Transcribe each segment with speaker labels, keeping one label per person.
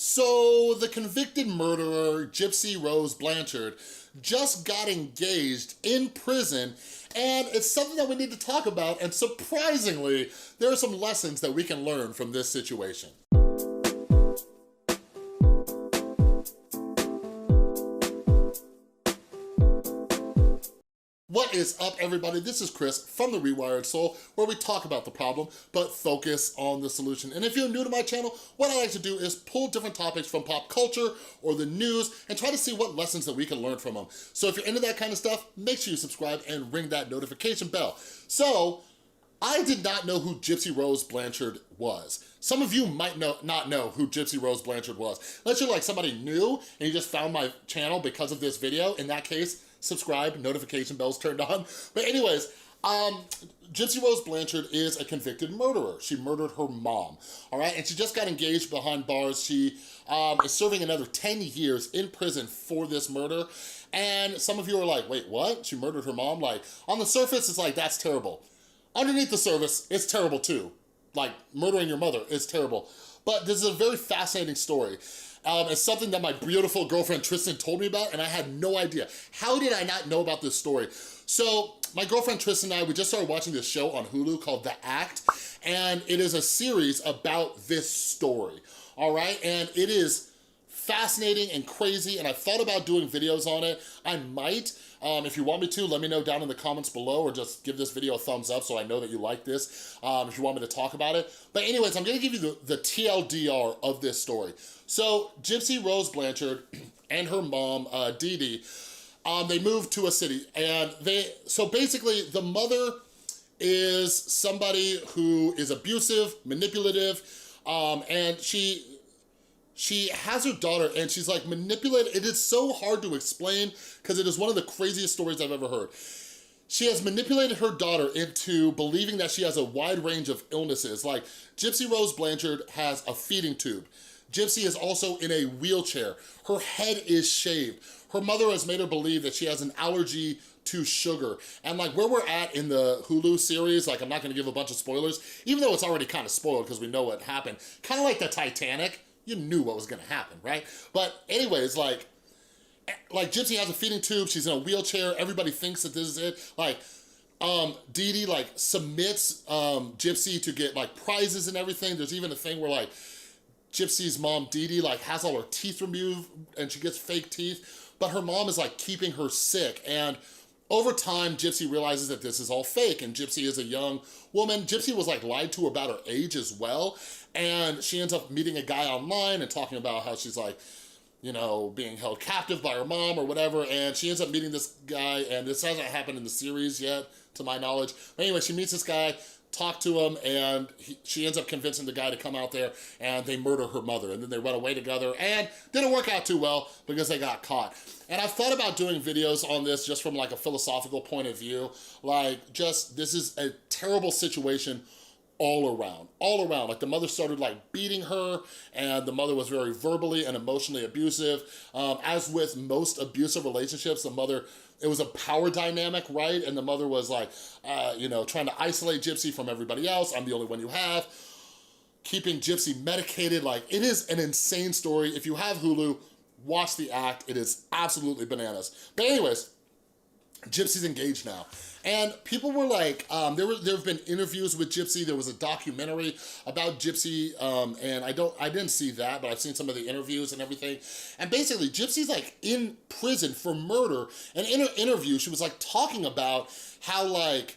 Speaker 1: So the convicted murderer, Gypsy Rose Blanchard, just got engaged in prison, and it's something that we need to talk about, and surprisingly, there are some lessons that we can learn from this situation. What is up, everybody? This is Chris from The Rewired Soul, where we talk about the problem, but focus on the solution. And if you're new to my channel, what I like to do is pull different topics from pop culture or the news and try to see what lessons that we can learn from them. So if you're into that kind of stuff, make sure you subscribe and ring that notification bell. So, I did not know who Gypsy Rose Blanchard was. Some of you might not know who Gypsy Rose Blanchard was. Unless you're like somebody new and you just found my channel because of this video. In that case, subscribe, notification bells turned on. But anyways, Gypsy Rose Blanchard is a convicted murderer. She murdered her mom, all right? And she just got engaged behind bars. She is serving another 10 years in prison for this murder. And some of you are like, wait, what? She murdered her mom? Like, on the surface, it's like, that's terrible. Underneath the surface, it's terrible too. Like, murdering your mother is terrible. But this is a very fascinating story. It's something that my beautiful girlfriend Tristan told me about, and I had no idea. How did I not know about this story? So my girlfriend Tristan and I, we just started watching this show on Hulu called The Act, and it is a series about this story, all right? And it is fascinating and crazy, and I thought about doing videos on it. I might. If you want me to, let me know down in the comments below, or just give this video a thumbs up so I know that you like this, if you want me to talk about it. But anyways, I'm gonna give you the TLDR of this story. So Gypsy Rose Blanchard and her mom, Dee Dee, they moved to a city, and so basically the mother is somebody who is abusive, manipulative, and she has her daughter, and she's like manipulated. It is so hard to explain because it is one of the craziest stories I've ever heard. She has manipulated her daughter into believing that she has a wide range of illnesses. Like, Gypsy Rose Blanchard has a feeding tube. Gypsy is also in a wheelchair. Her head is shaved. Her mother has made her believe that she has an allergy to sugar. And like where we're at in the Hulu series, like I'm not gonna give a bunch of spoilers, even though it's already kind of spoiled because we know what happened. Kind of like the Titanic. You knew what was gonna happen, right? But anyways, like Gypsy has a feeding tube, she's in a wheelchair, everybody thinks that this is it. Like, Dee Dee like submits Gypsy to get like prizes and everything. There's even a thing where like Gypsy's mom, Dee Dee, like has all her teeth removed and she gets fake teeth, but her mom is like keeping her sick. And over time, Gypsy realizes that this is all fake, and Gypsy is a young woman. Gypsy was like lied to about her age as well, and she ends up meeting a guy online and talking about how she's like, you know, being held captive by her mom or whatever, and she ends up meeting this guy, and this hasn't happened in the series yet, to my knowledge. But anyway, she meets this guy, talk to him, and she ends up convincing the guy to come out there, and they murder her mother, and then they run away together, and didn't work out too well because they got caught. And I've thought about doing videos on this just from like a philosophical point of view, like just, this is a terrible situation all around. Like the mother started like beating her, and the mother was very verbally and emotionally abusive. As with most abusive relationships, the mother, it was a power dynamic, right? And the mother was like, you know, trying to isolate Gypsy from everybody else. I'm the only one you have. Keeping Gypsy medicated. Like, it is an insane story. If you have Hulu, watch The Act. It is absolutely bananas. But anyways, Gypsy's engaged now. And people were like, there have been interviews with Gypsy. There was a documentary about Gypsy, and I didn't see that, but I've seen some of the interviews and everything. And basically, Gypsy's like in prison for murder. And in her interview, she was like talking about how like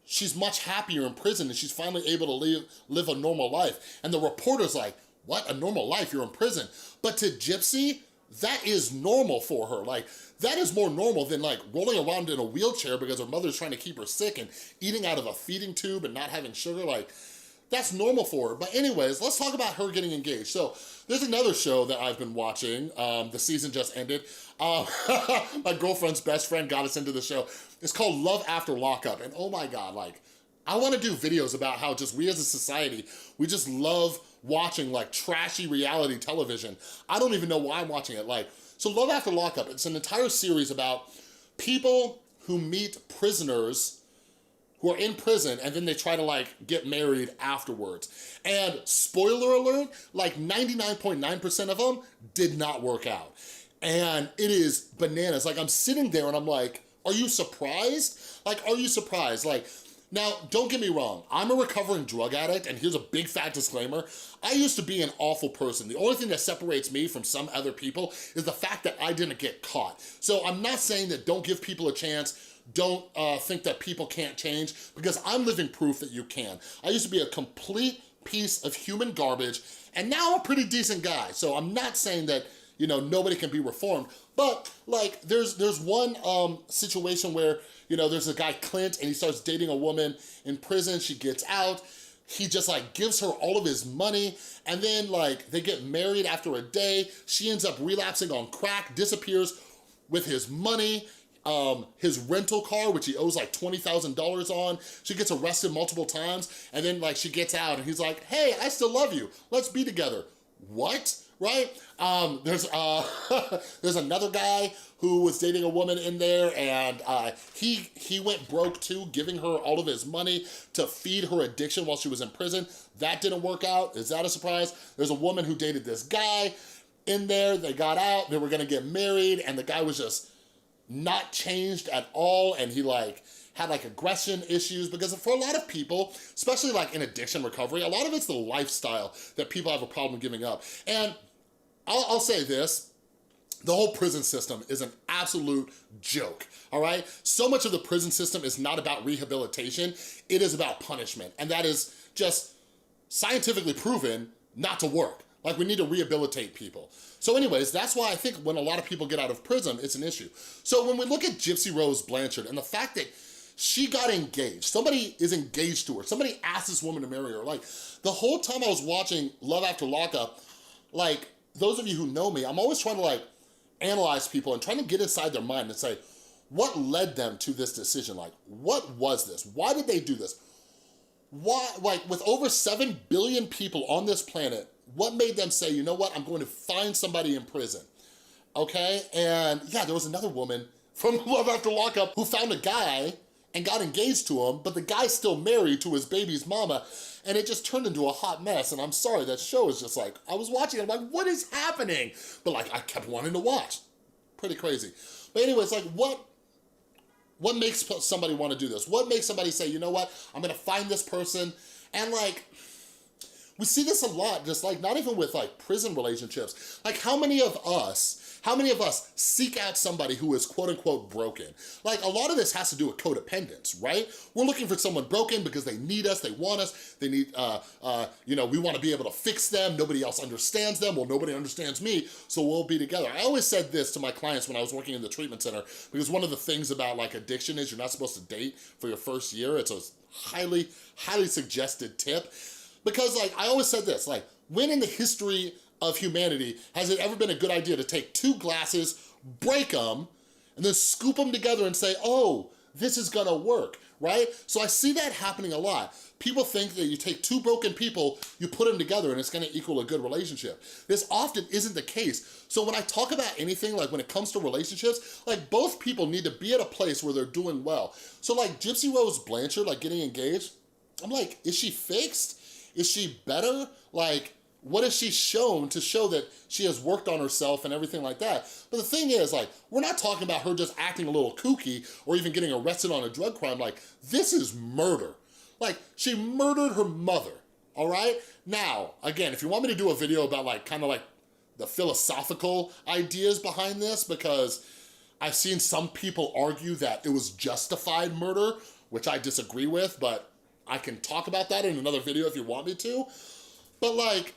Speaker 1: she's much happier in prison and she's finally able to live a normal life. And the reporter's like, what, a normal life? You're in prison. But to Gypsy, that is normal for her. Like, that is more normal than like rolling around in a wheelchair because her mother's trying to keep her sick and eating out of a feeding tube and not having sugar. Like, that's normal for her. But anyways, let's talk about her getting engaged. So there's another show that I've been watching. The season just ended. My girlfriend's best friend got us into the show. It's called Love After Lockup. And oh my God, like, I wanna do videos about how just we as a society, we just love watching like trashy reality television. I don't even know why I'm watching it. Like, so Love After Lockup, it's an entire series about people who meet prisoners who are in prison and then they try to like get married afterwards. And spoiler alert, like 99.9% of them did not work out. And it is bananas. Like I'm sitting there and I'm like, are you surprised? Like, are you surprised? Like, now, don't get me wrong, I'm a recovering drug addict, and here's a big fat disclaimer. I used to be an awful person. The only thing that separates me from some other people is the fact that I didn't get caught. So I'm not saying that don't give people a chance, don't think that people can't change, because I'm living proof that you can. I used to be a complete piece of human garbage, and now I'm a pretty decent guy. So I'm not saying that, you know, nobody can be reformed, but like there's one situation where, you know, there's a guy, Clint, and he starts dating a woman in prison. She gets out. He just like gives her all of his money, and then like they get married after a day. She ends up relapsing on crack, disappears with his money, his rental car, which he owes like $20,000 on. She gets arrested multiple times, and then like she gets out and he's like, hey, I still love you. Let's be together. What? Right? There's another guy who was dating a woman in there, and he went broke too, giving her all of his money to feed her addiction while she was in prison. That didn't work out. Is that a surprise? There's a woman who dated this guy in there. They got out, they were gonna get married, and the guy was just not changed at all, and he like had like aggression issues, because for a lot of people, especially like in addiction recovery, a lot of it's the lifestyle that people have a problem giving up. And I'll say this, the whole prison system is an absolute joke, all right? So much of the prison system is not about rehabilitation, it is about punishment, and that is just scientifically proven not to work. Like, we need to rehabilitate people. So anyways, that's why I think when a lot of people get out of prison, it's an issue. So when we look at Gypsy Rose Blanchard and the fact that she got engaged, somebody is engaged to her, somebody asked this woman to marry her, like, the whole time I was watching Love After Lockup, like, those of you who know me, I'm always trying to like analyze people and trying to get inside their mind and say, what led them to this decision? Like, what was this? Why did they do this? Why, like, with over 7 billion people on this planet, what made them say, you know what, I'm going to find somebody in prison, okay? And yeah, there was another woman from Love After Lockup who found a guy and got engaged to him, but the guy's still married to his baby's mama, and it just turned into a hot mess. And I'm sorry, that show is just like, I was watching it, I'm like, what is happening? But like, I kept wanting to watch. Pretty crazy. But anyways, like, what makes somebody want to do this? What makes somebody say, you know what, I'm gonna find this person? And like, we see this a lot, just like, not even with like prison relationships. Like, how many of us seek out somebody who is quote unquote broken? Like, a lot of this has to do with codependence, right? We're looking for someone broken because they need us, they want us, they need, you know, we wanna be able to fix them, nobody else understands them, well, nobody understands me, so we'll be together. I always said this to my clients when I was working in the treatment center, because one of the things about like addiction is you're not supposed to date for your first year. It's a highly, highly suggested tip. Because like, I always said this, like, when in the history of humanity has it ever been a good idea to take 2 glasses, break them, and then scoop them together and say, oh, this is gonna work, right? So I see that happening a lot. People think that you take 2 broken people, you put them together and it's gonna equal a good relationship. This often isn't the case. So when I talk about anything, like when it comes to relationships, like both people need to be at a place where they're doing well. So like Gypsy Rose Blanchard, like getting engaged, I'm like, is she fixed? Is she better? Like, what has she shown to show that she has worked on herself and everything like that? But the thing is, like, we're not talking about her just acting a little kooky or even getting arrested on a drug crime. Like, this is murder. Like, she murdered her mother, all right? Now, again, if you want me to do a video about like, kind of like the philosophical ideas behind this, because I've seen some people argue that it was justified murder, which I disagree with, but I can talk about that in another video if you want me to. But like,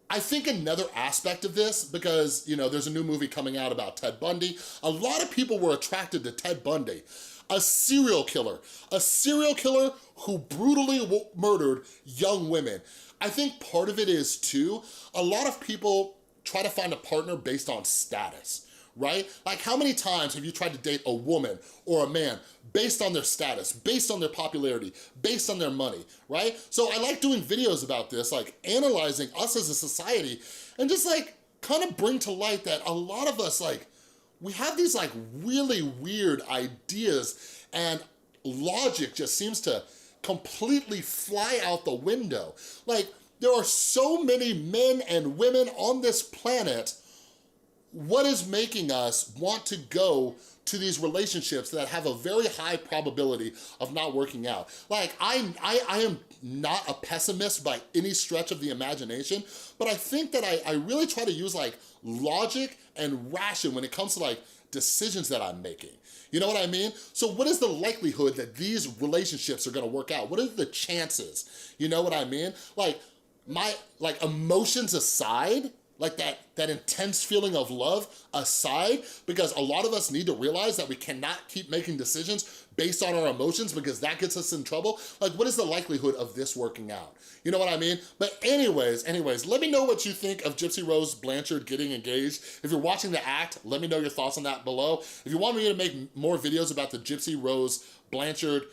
Speaker 1: I think another aspect of this, because, you know, there's a new movie coming out about Ted Bundy. A lot of people were attracted to Ted Bundy, a serial killer who brutally murdered young women. I think part of it is too, a lot of people try to find a partner based on status, right? Like, how many times have you tried to date a woman or a man based on their status, based on their popularity, based on their money, right? So I like doing videos about this, like analyzing us as a society and just like kind of bring to light that a lot of us, like, we have these like really weird ideas, and logic just seems to completely fly out the window. Like, there are so many men and women on this planet. What is making us want to go to these relationships that have a very high probability of not working out? Like, I am not a pessimist by any stretch of the imagination, but I think that I really try to use like logic and ration when it comes to like decisions that I'm making. You know what I mean? So what is the likelihood that these relationships are gonna work out? What are the chances? You know what I mean? Like, my emotions aside, like that intense feeling of love aside, because a lot of us need to realize that we cannot keep making decisions based on our emotions because that gets us in trouble. Like, what is the likelihood of this working out? You know what I mean? But anyways, let me know what you think of Gypsy Rose Blanchard getting engaged. If you're watching the act, let me know your thoughts on that below. If you want me to make more videos about the Gypsy Rose Blanchard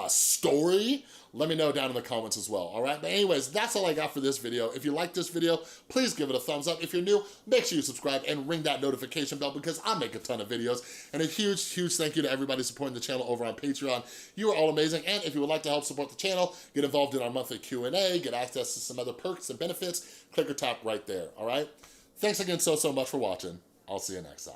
Speaker 1: story, let me know down in the comments as well, all right? But anyways, that's all I got for this video. If you like this video, please give it a thumbs up. If you're new, make sure you subscribe and ring that notification bell because I make a ton of videos. And a huge, huge thank you to everybody supporting the channel over on Patreon. You are all amazing. And if you would like to help support the channel, get involved in our monthly Q&A, get access to some other perks and benefits, click or tap right there, all right? Thanks again so much for watching. I'll see you next time.